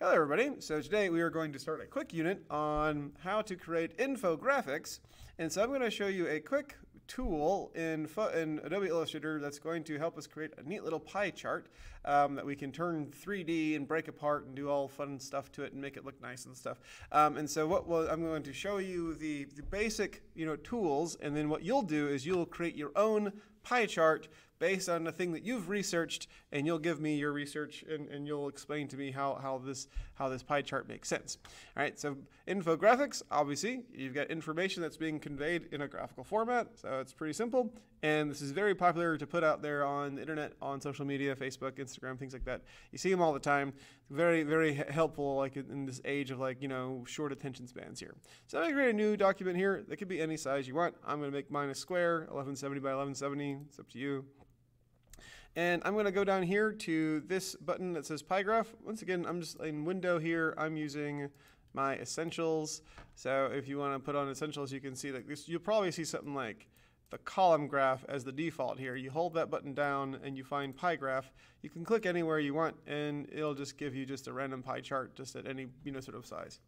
Hello everybody, so today we are going to start a quick unit on how to create infographics, and so I'm going to show you a quick tool in Adobe Illustrator that's going to help us create a neat little pie chart that we can turn 3D and break apart and do all fun stuff to it and make it look nice and stuff. And so I'm going to show you the basic tools, and then what you'll do is you'll create your own pie chart based on the thing that you've researched, and you'll give me your research and you'll explain to me how this pie chart makes sense. All right, so infographics, obviously, you've got information that's being conveyed in a graphical format, so it's pretty simple. And this is very popular to put out there on the internet, on social media, Facebook, Instagram, things like that. You see them all the time. Very, very helpful, like in this age of short attention spans here. So I'm gonna create a new document here. That could be any size you want. I'm gonna make mine a square, 1170 by 1170. It's up to you. And I'm going to go down here to this button that says pie graph. Once again, I'm just in window here. I'm using my essentials. So if you want to put on essentials, you can see like this. You'll probably see something like the column graph as the default here. You hold that button down and you find pie graph. You can click anywhere you want and it'll just give you just a random pie chart just at any sort of size.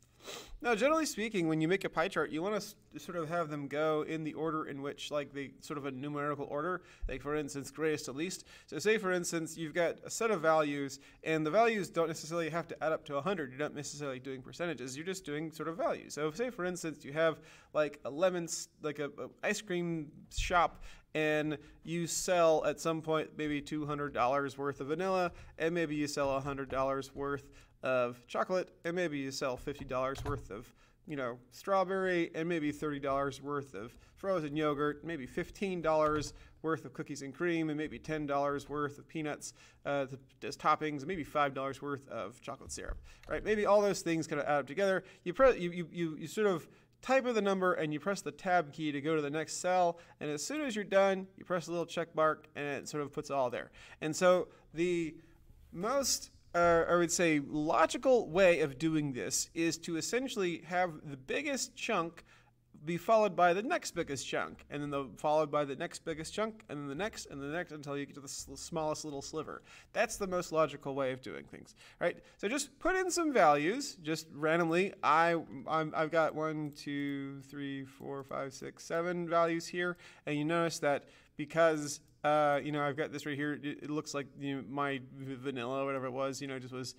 Now, generally speaking, when you make a pie chart, you want to sort of have them go in the order in which, like the sort of a numerical order, like for instance, greatest to least. So say, for instance, you've got a set of values, and the values don't necessarily have to add up to 100. You're not necessarily doing percentages. You're just doing sort of values. So say, for instance, you have like a ice cream shop, and you sell at some point maybe $200 worth of vanilla, and maybe you sell $100 worth of chocolate, and maybe you sell $50 worth of strawberry, and maybe $30 worth of frozen yogurt, maybe $15 worth of cookies and cream, and maybe $10 worth of peanuts as toppings, and maybe $5 worth of chocolate syrup. Right? Maybe all those things kind of add up together. You sort of type in the number and you press the tab key to go to the next cell, and as soon as you're done, you press the little check mark and it sort of puts it all there. And so the most I would say logical way of doing this is to essentially have the biggest chunk be followed by the next biggest chunk, and then followed by the next biggest chunk, and then the next, and the next, until you get to the smallest little sliver. That's the most logical way of doing things, right? So just put in some values, just randomly. I've got 1, 2, 3, 4, 5, 6, 7 values here, and you notice that because I've got this right here. It looks like my vanilla, or whatever it was, just was,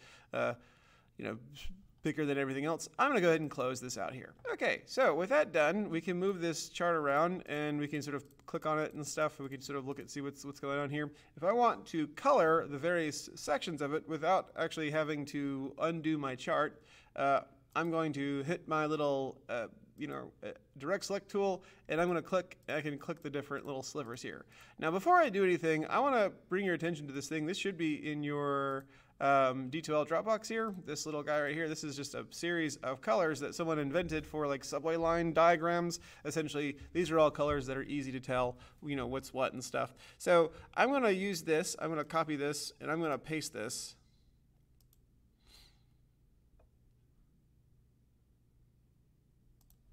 bigger than everything else. I'm going to go ahead and close this out here. Okay, so with that done, we can move this chart around and we can sort of click on it and stuff. We can sort of look at see what's going on here. If I want to color the various sections of it without actually having to undo my chart, I'm going to hit my little direct select tool, and I'm going to click. I can click the different little slivers here. Now, before I do anything, I want to bring your attention to this thing. This should be in your D2L Dropbox here. This little guy right here. This is just a series of colors that someone invented for like subway line diagrams. Essentially, these are all colors that are easy to tell, what's what and stuff. So I'm going to use this. I'm going to copy this, and I'm going to paste this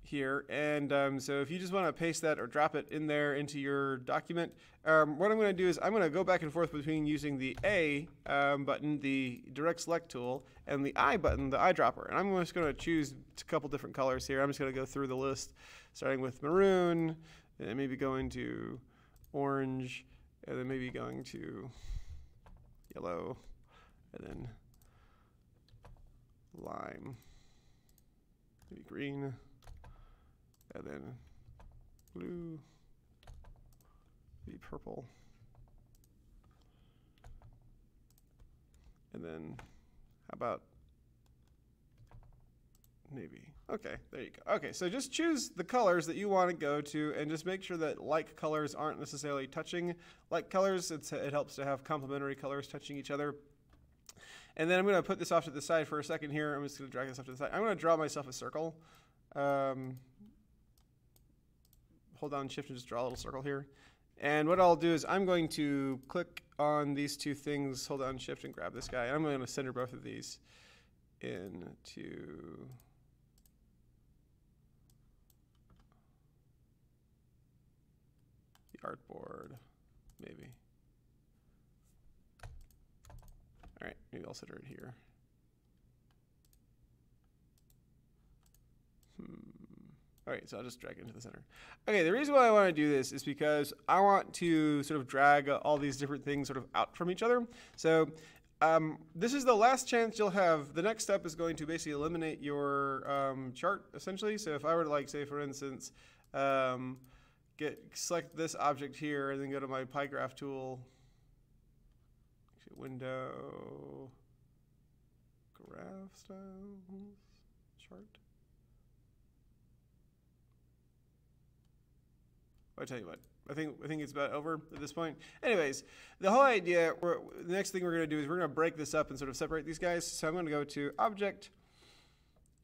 here. And so if you just want to paste that or drop it in there into your document, what I'm going to do is I'm going to go back and forth between using the A button, the direct select tool, and the I button, the eyedropper. And I'm just going to choose a couple different colors here. I'm just going to go through the list, starting with maroon, and then maybe going to orange, and then maybe going to yellow, and then lime, maybe green, and then blue, maybe purple, and then how about navy? Okay, there you go. Okay, so just choose the colors that you want to go to, and just make sure that like colors aren't necessarily touching like colors. It helps to have complementary colors touching each other. And then I'm going to put this off to the side for a second here. I'm just going to drag this off to the side. I'm going to draw myself a circle. Hold down Shift and just draw a little circle here. And what I'll do is I'm going to click on these two things, hold down Shift and grab this guy. I'm going to center both of these into the artboard, maybe. All right, maybe I'll center it here. All right, so I'll just drag it into the center. Okay, the reason why I want to do this is because I want to sort of drag all these different things sort of out from each other. So this is the last chance you'll have. The next step is going to basically eliminate your chart, essentially. So if I were to, like, say, for instance, select this object here and then go to my pie graph tool, window, graph styles, chart. I tell you what, I think it's about over at this point. Anyways, the whole idea, the next thing we're going to do is we're going to break this up and sort of separate these guys. So I'm going to go to Object,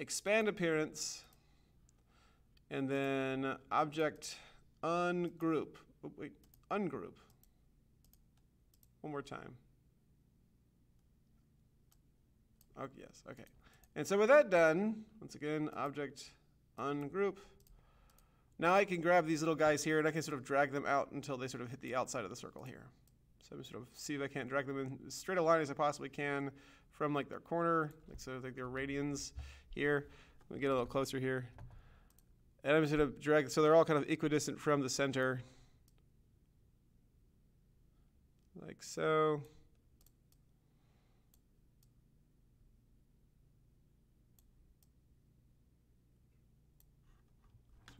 Expand Appearance, and then Object, Ungroup. Oh, wait, Ungroup. One more time. Oh, yes, okay. And so with that done, once again, Object, Ungroup. Now I can grab these little guys here and I can sort of drag them out until they sort of hit the outside of the circle here. So I'm sort of see if I can't drag them in as straight a line as I possibly can from like their corner, like so like their radians here. Let me get a little closer here. And I'm sort of drag, so they're all kind of equidistant from the center. Like so.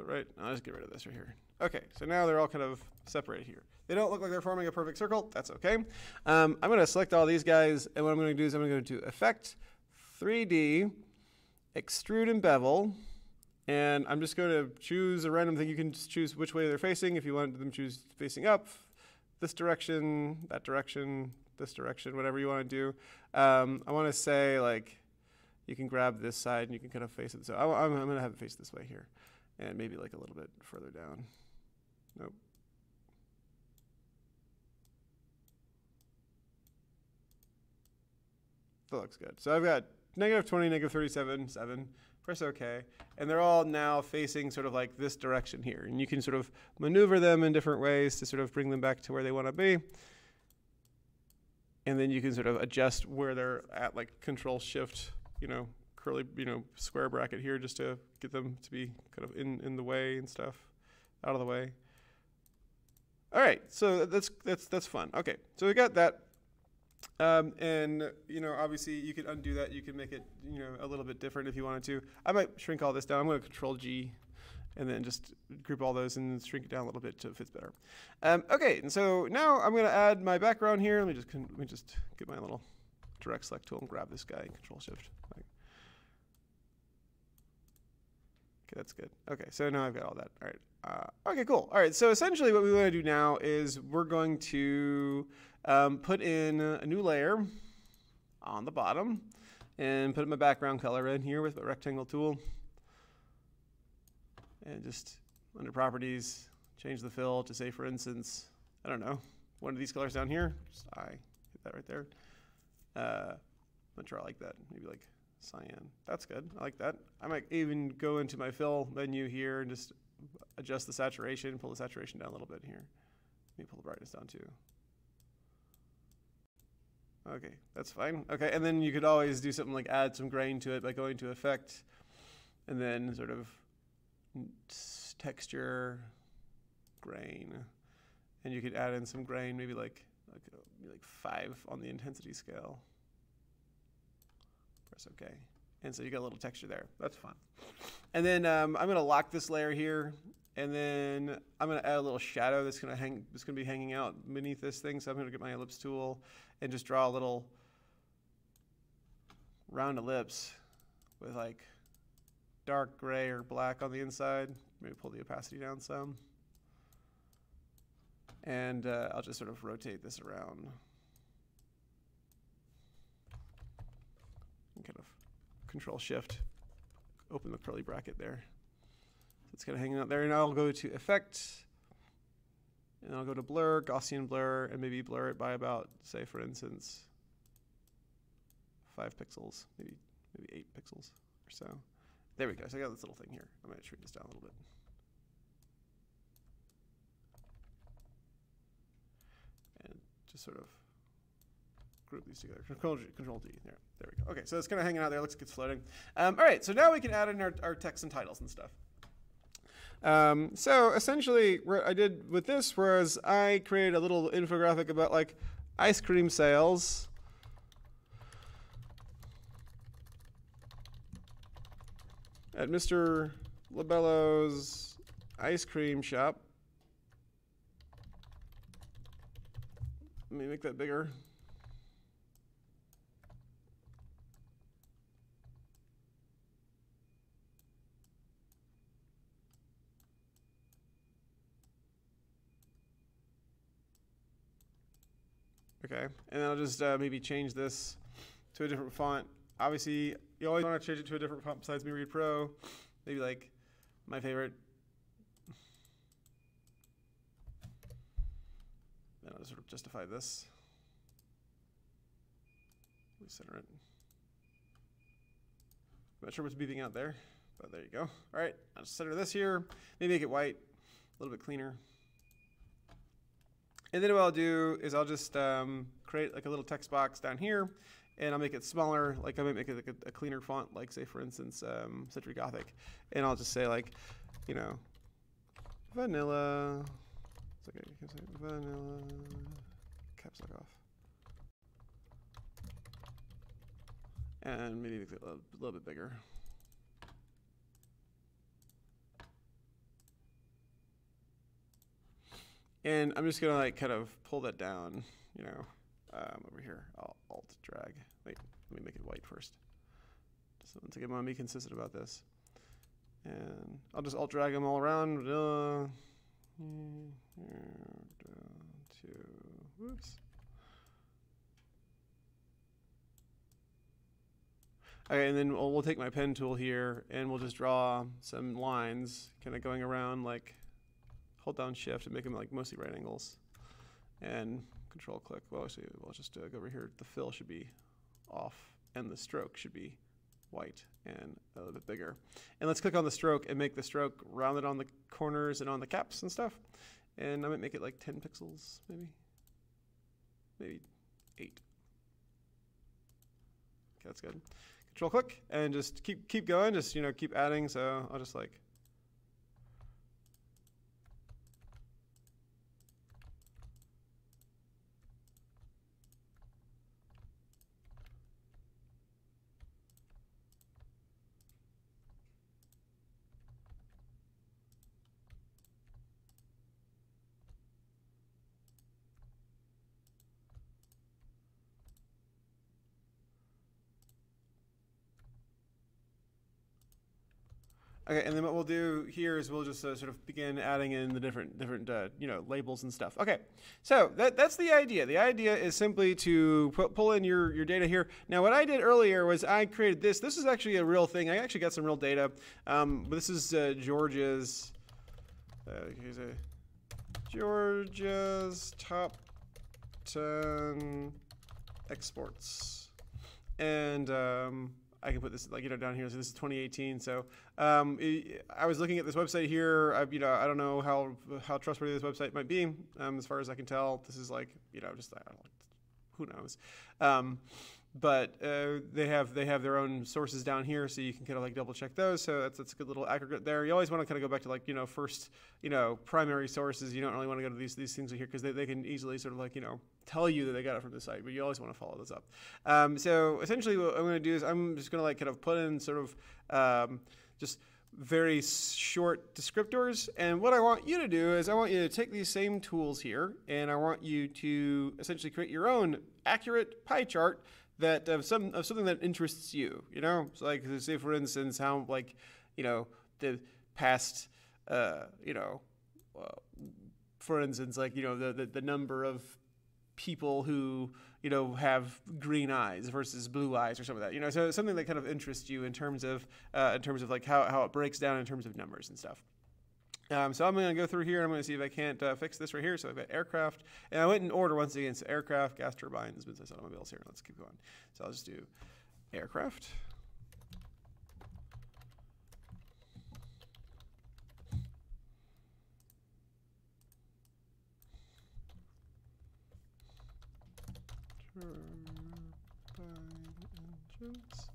Right, I'll just get rid of this right here. Okay, so now they're all kind of separated here. They don't look like they're forming a perfect circle. That's okay. I'm going to select all these guys, and what I'm going to do is I'm going to go to Effect, 3D, Extrude and Bevel, and I'm just going to choose a random thing. You can just choose which way they're facing. If you want them to choose facing up, this direction, that direction, this direction, whatever you want to do. I want to say, like, you can grab this side and you can kind of face it. So I'm going to have it face this way here. And maybe like a little bit further down. Nope. That looks good. So I've got -20, -37, 7. Press OK. And they're all now facing sort of like this direction here. And you can sort of maneuver them in different ways to sort of bring them back to where they want to be. And then you can sort of adjust where they're at, like Control-Shift, you know, curly, you know, square bracket here just to get them to be kind of in the way and stuff, out of the way. All right, so that's fun. Okay, so we got that, and you know, obviously you can undo that. You can make it, you know, a little bit different if you wanted to. I might shrink all this down. I'm going to Control G, and then just group all those and shrink it down a little bit so it fits better. Okay, and so now I'm going to add my background here. Let me just get my little direct select tool and grab this guy and Control Shift. Okay, that's good. Okay, so now I've got all that. All right. Okay, cool. All right, so essentially what we want to do now is we're going to put in a new layer on the bottom and put my background color in here with my rectangle tool. And just under Properties, change the fill to, say, for instance, I don't know, one of these colors down here. Just hit that right there. I'm not sure I like that. Maybe like cyan. That's good. I like that. I might even go into my fill menu here and just adjust the saturation, pull the saturation down a little bit here. Let me pull the brightness down too. Okay, that's fine. Okay, and then you could always do something like add some grain to it by going to Effect and then sort of Texture, Grain, and you could add in some grain, maybe like 5 on the intensity scale. Press OK. And so you got a little texture there. That's fun. And then I'm going to lock this layer here, and then I'm going to add a little shadow that's going to be hanging out beneath this thing. So I'm going to get my ellipse tool and just draw a little round ellipse with like dark gray or black on the inside. Maybe pull the opacity down some. And I'll just sort of rotate this around. And kind of Control-Shift, open the curly bracket there. So it's kind of hanging out there. And I'll go to Effect, and I'll go to Blur, Gaussian Blur, and maybe blur it by about, say, for instance, 5 pixels, maybe 8 pixels or so. There we go. So I got this little thing here. I'm going to shrink this down a little bit. And just sort of group these together. Control D. There we go. Okay, so it's kind of hanging out there. Looks like it's floating. All right, so now we can add in our text and titles and stuff. So essentially, what I did with this was I created a little infographic about like ice cream sales. At Mr. Labello's ice cream shop. Let me make that bigger. Okay, and then I'll just maybe change this to a different font. Obviously, you always want to change it to a different font besides Me Read Pro. Maybe like my favorite. And I'll just sort of justify this. Recenter it. I'm not sure what's beeping out there, but there you go. All right, I'll just center this here. Maybe make it white, a little bit cleaner. And then what I'll do is I'll just create like a little text box down here, and I'll make it smaller. Like I might make it like a cleaner font, like say for instance Century Gothic, and I'll just say like, you know, vanilla. It's okay, you can say vanilla. Caps lock off, and maybe make it a little bit bigger. And I'm just gonna like kind of pull that down, you know, over here. I'll alt drag. Wait, let me make it white first. So once again, I want to be consistent about this. And I'll just alt drag them all around. Whoops. Okay, and then we'll take my pen tool here, and we'll just draw some lines, kind of going around like. Hold down Shift and make them like mostly right angles, and Control click. Well, actually, we'll just go over here. The fill should be off, and the stroke should be white and a little bit bigger. And let's click on the stroke and make the stroke rounded on the corners and on the caps and stuff. And I might make it like 10 pixels, maybe 8. Okay, that's good. Control click and just keep going. Just keep adding. So I'll just like. Okay, and then what we'll do here is we'll just sort of begin adding in the different labels and stuff. Okay, so that's the idea. The idea is simply to pull in your data here. Now, what I did earlier was I created this. This is actually a real thing. I actually got some real data. But this is George's. George's top 10 exports, and I can put this down here. So this is 2018. So I was looking at this website here. I don't know how trustworthy this website might be. As far as I can tell, this is just who knows. But they have their own sources down here, so you can kind of like double check those. So that's a good little aggregate there. You always want to kind of go back to first primary sources. You don't really want to go to these things here because they can easily sort of tell you that they got it from the site, but you always want to follow those up. So essentially what I'm going to do is I'm just going to kind of put in sort of just very short descriptors. And what I want you to do is I want you to take these same tools here, and I want you to essentially create your own accurate pie chart that of something that interests you. So like say for instance how the past for instance the number of people who have green eyes versus blue eyes or something like that. So something that kind of interests you in terms of like how it breaks down in terms of numbers and stuff. So I'm going to go through here and I'm going to see if I can't fix this right here. So I've got aircraft, and I went in order once again. So aircraft, gas turbines, business automobiles here. Let's keep going. So I'll just do aircraft. Turbine engines.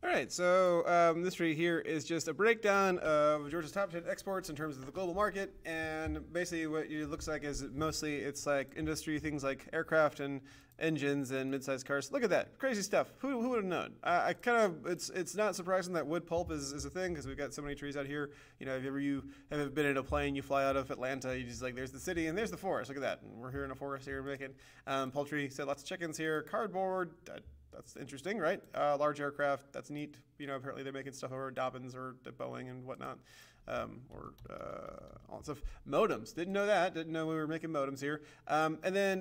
All right, so this right here is just a breakdown of Georgia's top 10 exports in terms of the global market, and basically what it looks like is mostly it's like industry things like aircraft and engines and mid-sized cars. Look at that, crazy stuff. Who would have known? I kind of it's not surprising that wood pulp is a thing because we've got so many trees out here. You know, if ever you have been in a plane, you fly out of Atlanta, you just like there's the city and there's the forest. Look at that, and we're here in a forest here making poultry. So lots of chickens here, cardboard. That's interesting, right? Large aircraft, that's neat. You know, apparently they're making stuff over Dobbins or Boeing and whatnot, or all that stuff. Modems, didn't know that. Didn't know we were making modems here. And then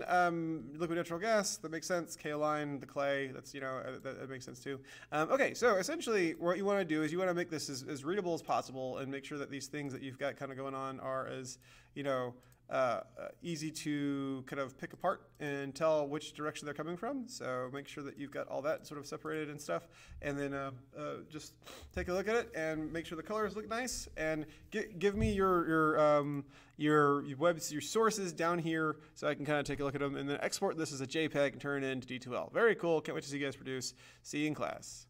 liquid natural gas, that makes sense. Kaolin, the clay, that's, you know, that makes sense too. Okay, so essentially what you want to do is you want to make this as readable as possible and make sure that these things that you've got kind of going on are as, you know, easy to kind of pick apart and tell which direction they're coming from. So make sure that you've got all that sort of separated and stuff, and then just take a look at it and make sure the colors look nice. And give me your sources down here so I can kind of take a look at them, and then export this as a JPEG and turn it into D2L. Very cool. Can't wait to see you guys produce. See you in class.